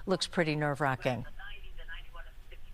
looks pretty nerve-wracking.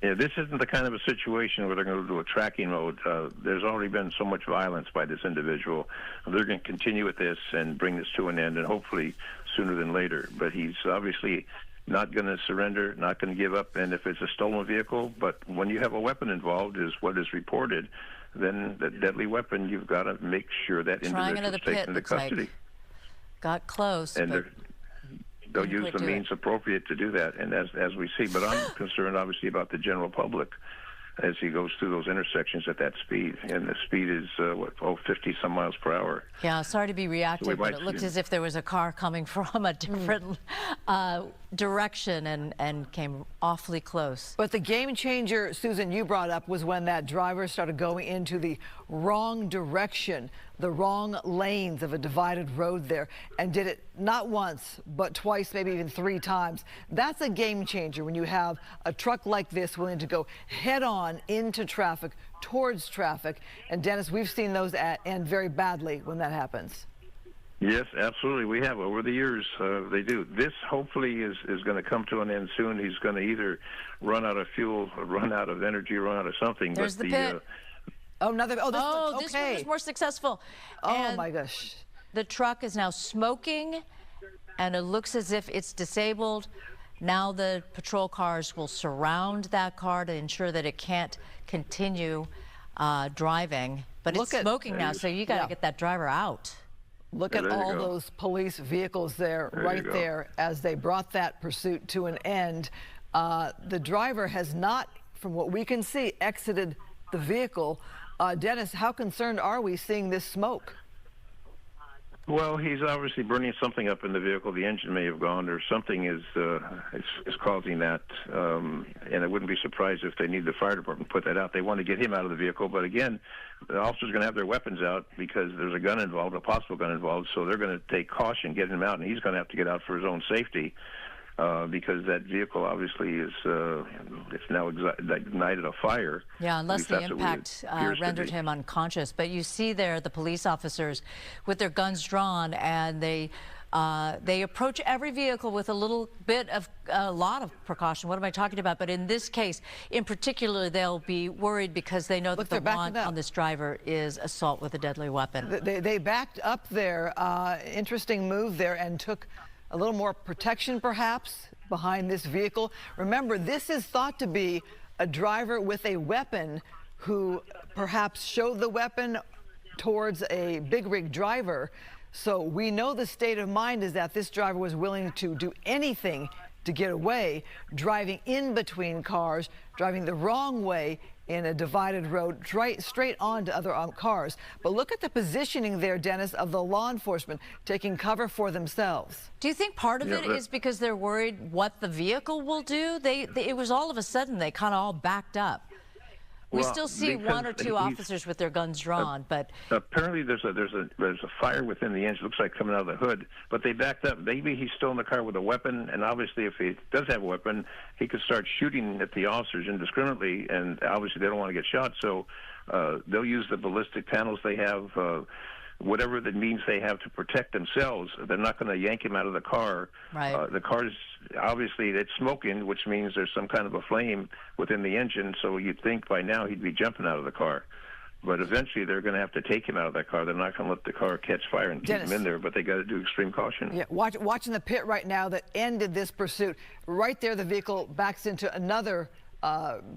Yeah, this isn't the kind of a situation where they're going to do a tracking mode. There's already been so much violence by this individual. They're going to continue with this and bring this to an end, and hopefully sooner than later. But he's obviously not going to surrender, not going to give up. And if it's a stolen vehicle, but when you have a weapon involved, is what is reported, then the deadly weapon, you've got to make sure that individual is taken into custody. Got close. And they'll use the means appropriate to do that, and as we see. But I'm concerned, obviously, about the general public as he goes through those intersections at that speed, and the speed is 50 some miles per hour. Yeah, sorry to be reactive, but it looked as if there was a car coming from a different direction and came awfully close. But the game changer, Susan, you brought up was when that driver started going into the wrong direction, the wrong lanes of a divided road there, and did it not once, but twice, maybe even 3 times. That's a game changer when you have a truck like this willing to go head on into traffic, towards traffic. And Dennis, we've seen those end very badly when that happens. Yes, absolutely. We have over the years. They do. This hopefully is going to come to an end soon. He's going to either run out of fuel, or run out of energy, run out of something. There's but the pit. This one was more successful. Oh my gosh. The truck is now smoking, and it looks as if it's disabled. Now the patrol cars will surround that car to ensure that it can't continue driving. But it's smoking now, so you got to get that driver out. Look at all those police vehicles there right there as they brought that pursuit to an end. The driver has not, from what we can see, exited the vehicle. Dennis, how concerned are we seeing this smoke? Well, he's obviously burning something up in the vehicle. The engine may have gone, or something is causing that. And I wouldn't be surprised if they need the fire department to put that out. They want to get him out of the vehicle, but again, the officers are going to have their weapons out because there's a gun involved, a possible gun involved. So they're going to take caution, get him out, and he's going to have to get out for his own safety. Because that vehicle obviously is it's now ignited a fire. Yeah, unless the impact rendered him unconscious. But you see there the police officers with their guns drawn, and they approach every vehicle with a lot of precaution. What am I talking about? But in this case, in particular, they'll be worried because they know that the want on this driver is assault with a deadly weapon. They backed up there. Interesting move there, and took a little more protection, perhaps, behind this vehicle. Remember, this is thought to be a driver with a weapon who perhaps showed the weapon towards a big rig driver. So we know the state of mind is that this driver was willing to do anything to get away, driving in between cars, driving the wrong way in a divided road, straight onto other cars. But look at the positioning there, Dennis, of the law enforcement taking cover for themselves. Do you think part of it is because they're worried what the vehicle will do? It was all of a sudden they kind of all backed up. We still see 1 or 2 officers with their guns drawn, but apparently there's a fire within the engine. Looks like coming out of the hood, but they backed up. Maybe he's still in the car with a weapon, and obviously, if he does have a weapon, he could start shooting at the officers indiscriminately, and obviously they don't want to get shot. So they'll use the ballistic panels they have. Whatever the means they have to protect themselves, they're not going to yank him out of the car. Right. The car's obviously it's smoking, which means there's some kind of a flame within the engine. So you'd think by now he'd be jumping out of the car. But eventually they're going to have to take him out of that car. They're not going to let the car catch fire and keep him in there, but they got to do extreme caution. Yeah, watching the pit right now that ended this pursuit. Right there, the vehicle backs into another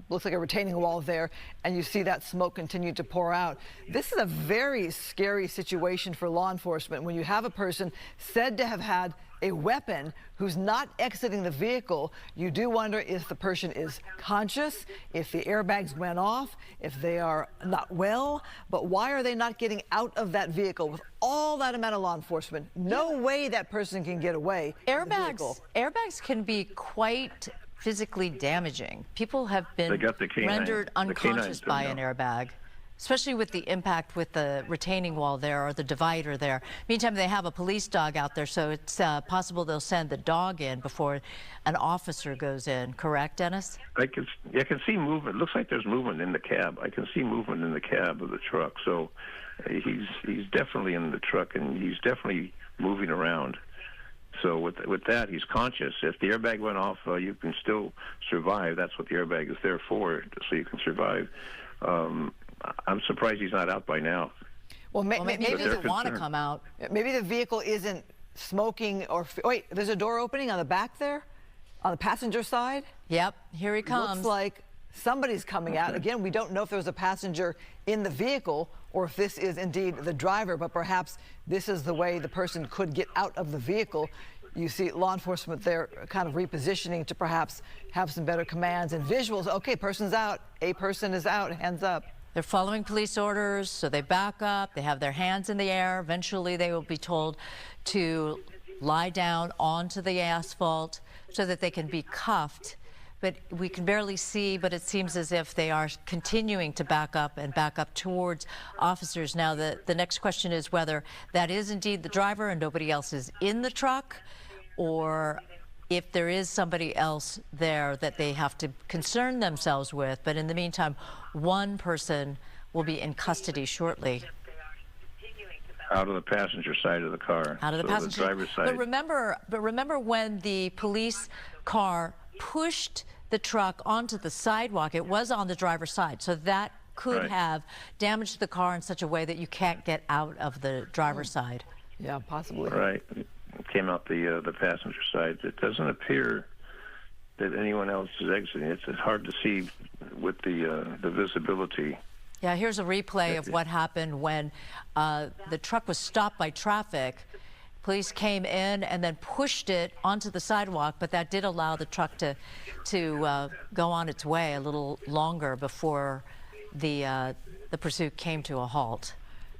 looks like a retaining wall there, and you see that smoke continue to pour out. This is a very scary situation for law enforcement when you have a person said to have had a weapon who's not exiting the vehicle. You do wonder if the person is conscious, if the airbags went off, if they are not well. But why are they not getting out of that vehicle with all that amount of law enforcement? No way that person can get away. Airbags can be quite physically damaging. People have been rendered unconscious by an airbag, especially with the impact with the retaining wall there or the divider there. Meantime, they have a police dog out there, so it's possible they'll send the dog in before an officer goes in. Correct, Dennis? I can see movement. It looks like there's movement in the cab. I can see movement in the cab of the truck. So he's definitely in the truck, and he's definitely moving around. So with that, he's conscious. If the airbag went off, you can still survive. That's what the airbag is there for, so you can survive. I'm surprised he's not out by now. Well, maybe he doesn't want to come out. Maybe the vehicle isn't smoking or... Wait, there's a door opening on the back there? On the passenger side? Yep, here he comes. Looks like somebody's coming out. Again, we don't know if there was a passenger in the vehicle or if this is indeed the driver, but perhaps this is the way the person could get out of the vehicle. You see law enforcement there kind of repositioning to perhaps have some better commands and visuals. Okay, person's out. A person is out. Hands up. They're following police orders, so they back up. They have their hands in the air. Eventually, they will be told to lie down onto the asphalt so that they can be cuffed. But we can barely see, but it seems as if they are continuing to back up towards officers. Now, the next question is whether that is indeed the driver and nobody else is in the truck, or if there is somebody else there that they have to concern themselves with. But in the meantime, one person will be in custody shortly. Out of the passenger side of the car. Out of the passenger. The driver's side. But remember when the police car pushed the truck onto the sidewalk, it was on the driver's side. So that could have damaged the car in such a way that you can't get out of the driver's side. Yeah, possibly. Right. It came out the passenger side. It doesn't appear that anyone else is exiting. It's hard to see with the visibility. Yeah, here's a replay of what happened when the truck was stopped by traffic. Police came in and then pushed it onto the sidewalk, but that did allow the truck to go on its way a little longer before the pursuit came to a halt.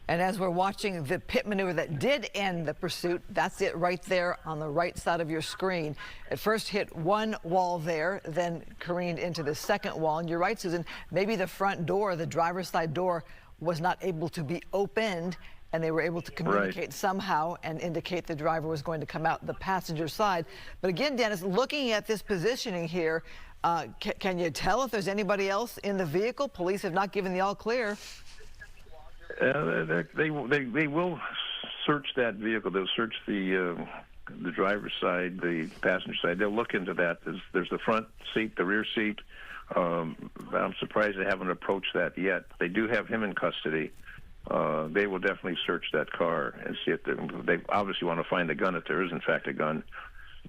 And as we're watching the pit maneuver that did end the pursuit, that's it right there on the right side of your screen. It first hit one wall there, then careened into the second wall. And you're right, Susan, maybe the front door, the driver's side door, was not able to be opened, and they were able to communicate somehow and indicate the driver was going to come out the passenger side. But again, Dennis, looking at this positioning here, can you tell if there's anybody else in the vehicle? Police have not given the all clear. They will search that vehicle. They'll search the driver's side, the passenger side. They'll look into that. There's the front seat, the rear seat. I'm surprised they haven't approached that yet. They do have him in custody. They will definitely search that car and see if they obviously want to find the gun if there is in fact a gun.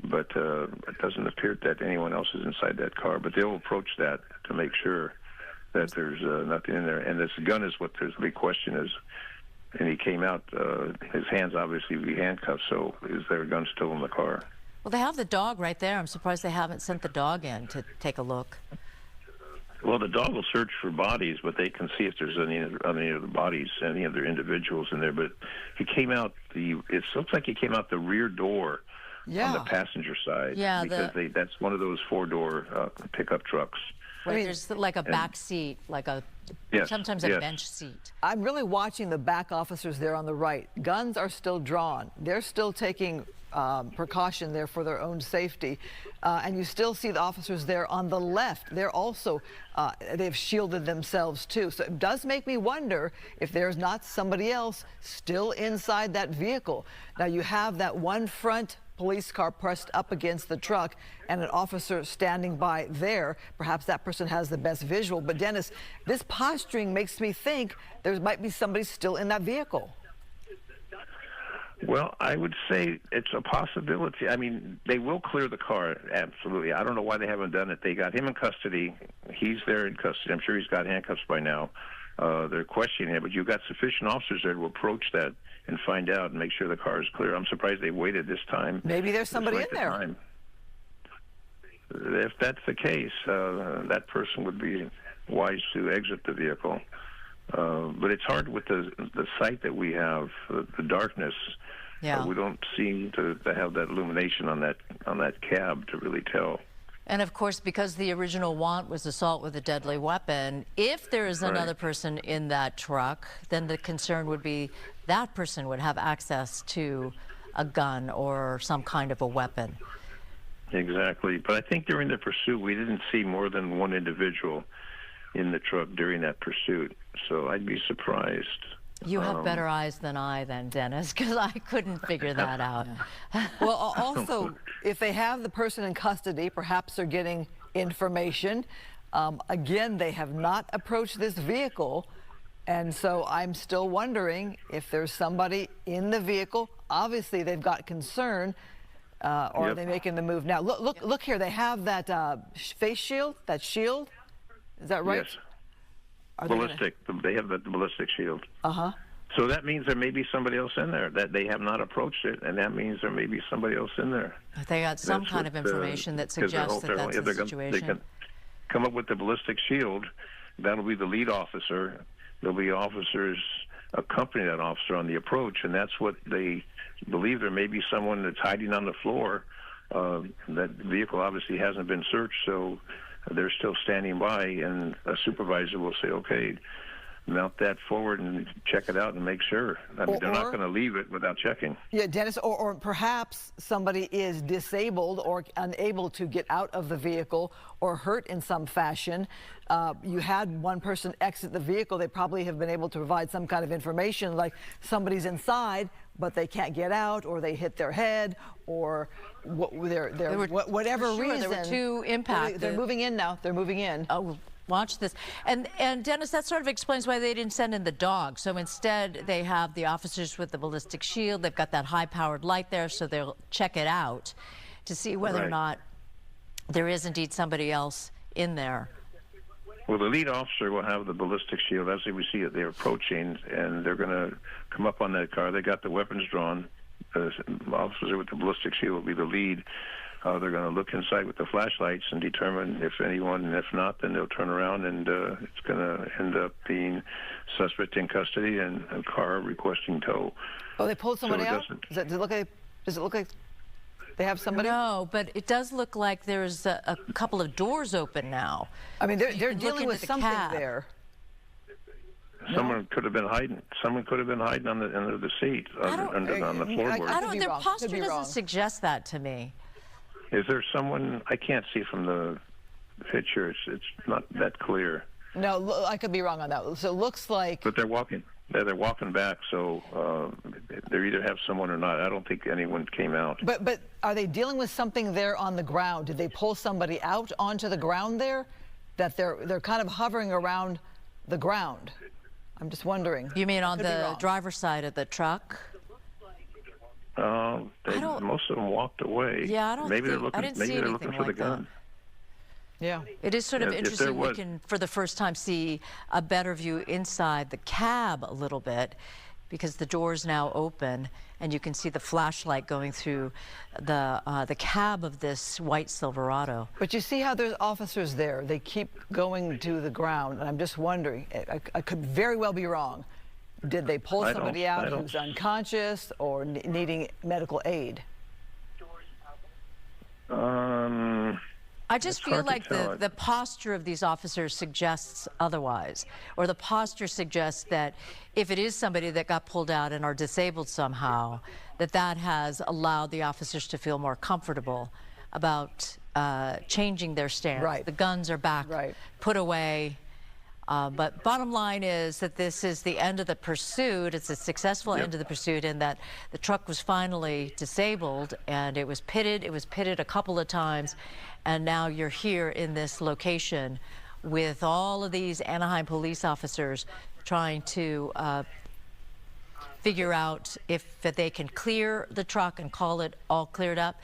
But it doesn't appear that anyone else is inside that car. But they'll approach that to make sure that there's nothing in there. And this gun is what the big question is. And he came out, his hands obviously be handcuffed, so is there a gun still in the car? Well, they have the dog right there. I'm surprised they haven't sent the dog in to take a look. Well, the dog will search for bodies, but they can see if there's any other bodies, any other individuals in there. But he came out it looks like he came out the rear door on the passenger side. Yeah, because that's one of those four-door pickup trucks. Right, there's like a back seat, like sometimes a bench seat. I'm really watching the back officers there on the right. Guns are still drawn. They're still taking precaution there for their own safety. And you still see the officers there on the left. They're also, they've shielded themselves too. So it does make me wonder if there's not somebody else still inside that vehicle. Now you have that one front police car pressed up against the truck and an officer standing by there. Perhaps that person has the best visual. But Dennis, this posturing makes me think there might be somebody still in that vehicle. Well, I would say it's a possibility. I mean, they will clear the car, absolutely. I don't know why they haven't done it. They got him in custody. He's there in custody. I'm sure he's got handcuffs by now. They're questioning him, but you've got sufficient officers there to approach that and find out and make sure the car is clear. I'm surprised they waited this time. Maybe there's somebody in there. If that's the case, that person would be wise to exit the vehicle. But it's hard with the sight that we have, the darkness. Yeah. We don't seem to have that illumination on that cab to really tell. And of course, because the original want was assault with a deadly weapon, if there is another person in that truck, then the concern would be that person would have access to a gun or some kind of a weapon. Exactly. But I think during the pursuit, we didn't see more than one individual in the truck during that pursuit. So I'd be surprised. You have better eyes than I, then, Dennis, because I couldn't figure that out. Well, also, if they have the person in custody, perhaps they're getting information. Again, they have not approached this vehicle. And so I'm still wondering if there's somebody in the vehicle. Obviously, they've got concern. Or are they making the move now? Look here. They have that face shield, that shield. Is that right? Yes. Ballistic. They have the ballistic shield. Uh-huh. So that means there may be somebody else in there, that they have not approached it, and that means there may be somebody else in there. They got some kind of information that suggests that that's the situation. They can come up with the ballistic shield. That'll be the lead officer. There'll be officers accompany that officer on the approach, and that's what they believe. There may be someone that's hiding on the floor. That vehicle obviously hasn't been searched, so they're still standing by, and a supervisor will say, okay, mount that forward and check it out and make sure. I mean, they're not going to leave it without checking. Yeah, Dennis, or perhaps somebody is disabled or unable to get out of the vehicle or hurt in some fashion. You had one person exit the vehicle. They probably have been able to provide some kind of information, like somebody's inside, but they can't get out, or they hit their head, or whatever reason. They were too impacted. They're moving in now. They're moving in. Oh, watch this. And Dennis, that sort of explains why they didn't send in the dog. So instead, they have the officers with the ballistic shield. They've got that high-powered light there, so they'll check it out to see whether or not there is indeed somebody else in there. Well, the lead officer will have the ballistic shield. As we see it, they're approaching, and they're going to come up on that car. They got the weapons drawn. The officer with the ballistic shield will be the lead. They're going to look inside with the flashlights and determine if anyone, and if not, then they'll turn around, and it's going to end up being suspect in custody and a car requesting tow. Oh, they pulled somebody out? Does it look like they have somebody? No, but it does look like there's a couple of doors open now. I mean, they're dealing with something there. Someone could have been hiding. Someone could have been hiding under the seat, on the floorboard. Their posture doesn't suggest that to me. Is there someone? I can't see from the picture. It's not that clear. No, I could be wrong on that. So it looks like. But they're walking. They're walking back, so they either have someone or not. I don't think anyone came out. But are they dealing with something there on the ground? Did they pull somebody out onto the ground there? That they're kind of hovering around the ground. I'm just wondering. You mean on the driver's side of the truck? Most of them walked away. Yeah, I don't. Maybe they're looking. Maybe they're looking for the gun. Yeah. It is sort of interesting. We can, for the first time, see a better view inside the cab a little bit, because the door's now open, and you can see the flashlight going through the cab of this white Silverado. But you see how there's officers there. They keep going to the ground, and I'm just wondering. I could very well be wrong. Did they pull somebody out who's unconscious or needing medical aid? I just feel like the posture of these officers suggests otherwise, or the posture suggests that if it is somebody that got pulled out and are disabled somehow, that has allowed the officers to feel more comfortable about changing their stance. Right. The guns are back, put away. But bottom line is that this is the end of the pursuit. It's a successful end of the pursuit, in that the truck was finally disabled, and it was pitted. It was pitted a couple of times, and now you're here in this location with all of these Anaheim police officers trying to figure out if they can clear the truck and call it all cleared up.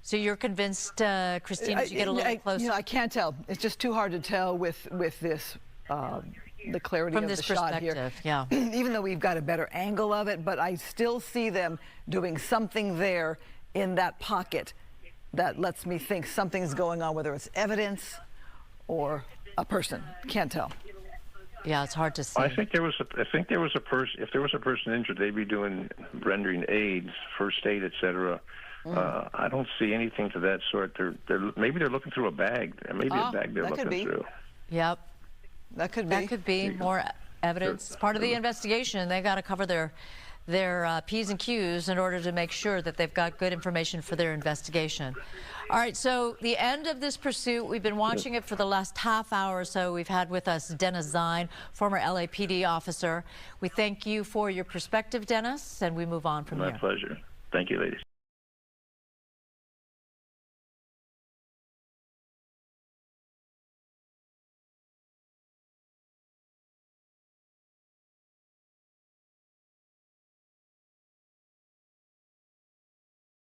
So you're convinced, Christine, as you get a little closer? I can't tell. It's just too hard to tell with this. The clarity of the shot here. Yeah. Even though we've got a better angle of it, but I still see them doing something there in that pocket that lets me think something's going on, whether it's evidence or a person. Can't tell. Yeah, it's hard to see. I think there was a person. If there was a person injured, they'd be rendering aids, first aid, etc. I don't see anything to that sort. Maybe they're looking through a bag. Maybe a bag they're looking through. Yep. That could be. That could be more evidence. It's part of the investigation. They got to cover their their P's and Q's in order to make sure that they've got good information for their investigation. All right, so the end of this pursuit, we've been watching it for the last half hour or so. We've had with us Dennis Zine, former LAPD officer. We thank you for your perspective, Dennis, and we move on from here. My pleasure. Thank you, ladies.